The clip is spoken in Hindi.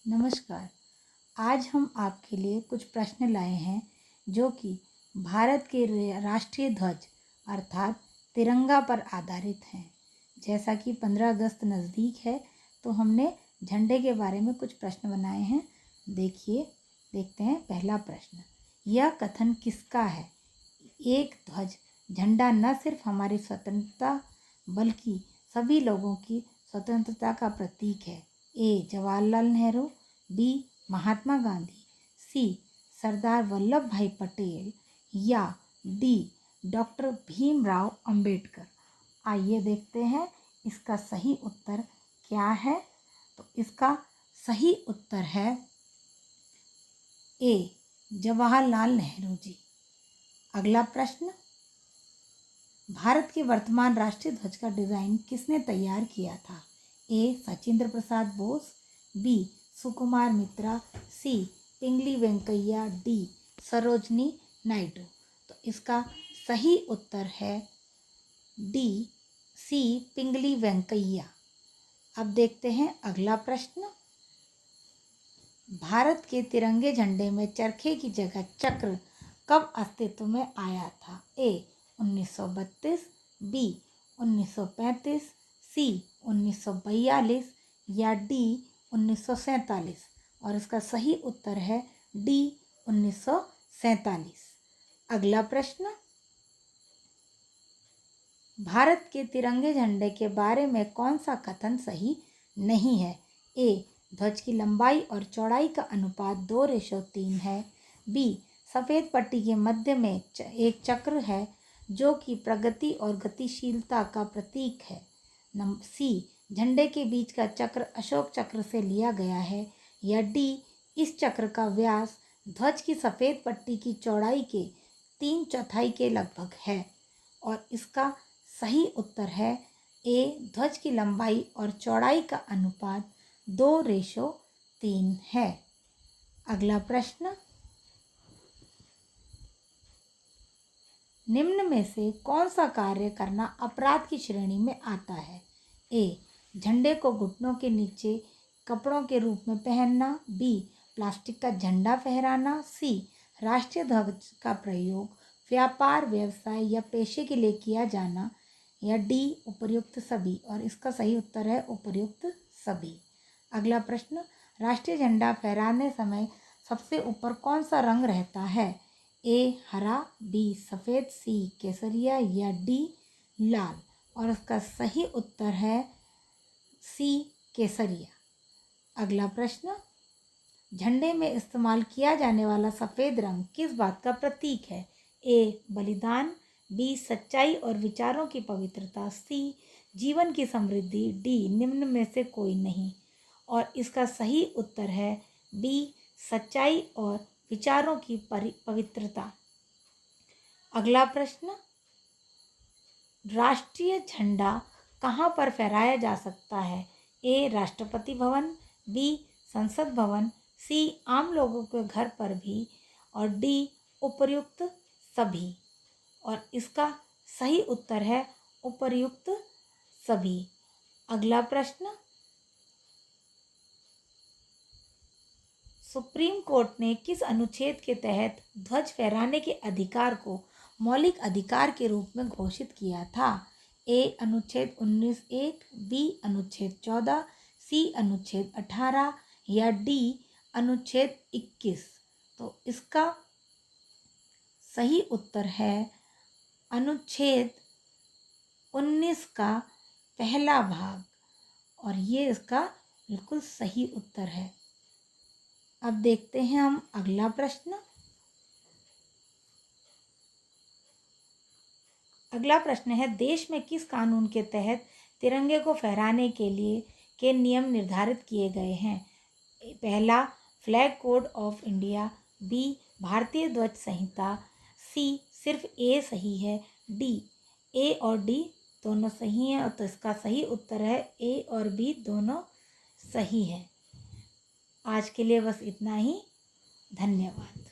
नमस्कार। आज हम आपके लिए कुछ प्रश्न लाए हैं जो कि भारत के राष्ट्रीय ध्वज अर्थात तिरंगा पर आधारित हैं। जैसा कि 15 अगस्त नज़दीक है तो हमने झंडे के बारे में कुछ प्रश्न बनाए हैं। देखते हैं पहला प्रश्न। यह कथन किसका है? एक ध्वज झंडा न सिर्फ हमारी स्वतंत्रता बल्कि सभी लोगों की स्वतंत्रता का प्रतीक है। ए. जवाहरलाल नेहरू, बी. महात्मा गांधी, सी. सरदार वल्लभ भाई पटेल या डी. डॉक्टर भीमराव अंबेडकर। आइए देखते हैं इसका सही उत्तर क्या है। तो इसका सही उत्तर है ए. जवाहरलाल नेहरू जी। अगला प्रश्न। भारत के वर्तमान राष्ट्रीय ध्वज का डिज़ाइन किसने तैयार किया था? ए. सचिंद्र प्रसाद बोस, बी. सुकुमार मित्रा, सी. पिंगली वेंकैया, डी. सरोजनी नायडू। तो इसका सही उत्तर है डी. सी. पिंगली वेंकैया। अब देखते हैं अगला प्रश्न। भारत के तिरंगे झंडे में चरखे की जगह चक्र कब अस्तित्व में आया था? ए. 1932, बी. 1935, सी. 1942 या डी. 1947। और इसका सही उत्तर है डी. 1947। अगला प्रश्न। भारत के तिरंगे झंडे के बारे में कौन सा कथन सही नहीं है? ए. ध्वज की लंबाई और चौड़ाई का अनुपात 2:3 है, बी. सफ़ेद पट्टी के मध्य में एक चक्र है जो कि प्रगति और गतिशीलता का प्रतीक है, सी. झंडे के बीच का चक्र अशोक चक्र से लिया गया है, या डी. इस चक्र का व्यास ध्वज की सफ़ेद पट्टी की चौड़ाई के 3/4 के लगभग है। और इसका सही उत्तर है ए. ध्वज की लंबाई और चौड़ाई का अनुपात 2:3 है। अगला प्रश्न। निम्न में से कौन सा कार्य करना अपराध की श्रेणी में आता है? ए. झंडे को घुटनों के नीचे कपड़ों के रूप में पहनना, बी. प्लास्टिक का झंडा फहराना, सी. राष्ट्रीय ध्वज का प्रयोग व्यापार, व्यवसाय या पेशे के लिए किया जाना, या डी. उपर्युक्त सभी। और इसका सही उत्तर है उपर्युक्त सभी। अगला प्रश्न। राष्ट्रीय झंडा फहराने समय सबसे ऊपर कौन सा रंग रहता है? ए. हरा, बी. सफ़ेद, सी. केसरिया या डी. लाल। और इसका सही उत्तर है सी. केसरिया। अगला प्रश्न। झंडे में इस्तेमाल किया जाने वाला सफ़ेद रंग किस बात का प्रतीक है? ए. बलिदान, बी. सच्चाई और विचारों की पवित्रता, सी. जीवन की समृद्धि, डी. निम्न में से कोई नहीं। और इसका सही उत्तर है बी. सच्चाई और विचारों की पवित्रता। अगला प्रश्न। राष्ट्रीय झंडा कहाँ पर फहराया जा सकता है? ए. राष्ट्रपति भवन, बी. संसद भवन, सी. आम लोगों के घर पर भी, और डी. उपर्युक्त सभी। और इसका सही उत्तर है उपर्युक्त सभी। अगला प्रश्न। सुप्रीम कोर्ट ने किस अनुच्छेद के तहत ध्वज फहराने के अधिकार को मौलिक अधिकार के रूप में घोषित किया था? ए. अनुच्छेद 19(1), बी. अनुच्छेद 14, सी. अनुच्छेद 18 या डी. अनुच्छेद 21। तो इसका सही उत्तर है अनुच्छेद 19 का पहला भाग। और ये इसका बिल्कुल सही उत्तर है। अब देखते हैं हम अगला प्रश्न। अगला प्रश्न है, देश में किस कानून के तहत तिरंगे को फहराने के लिए के नियम निर्धारित किए गए हैं? पहला, flag code of India, B. भारतीय ध्वज संहिता, सी. सिर्फ ए सही है, डी. ए और डी दोनों सही हैं। तो इसका सही उत्तर है ए और बी दोनों सही है। आज के लिए बस इतना ही। धन्यवाद।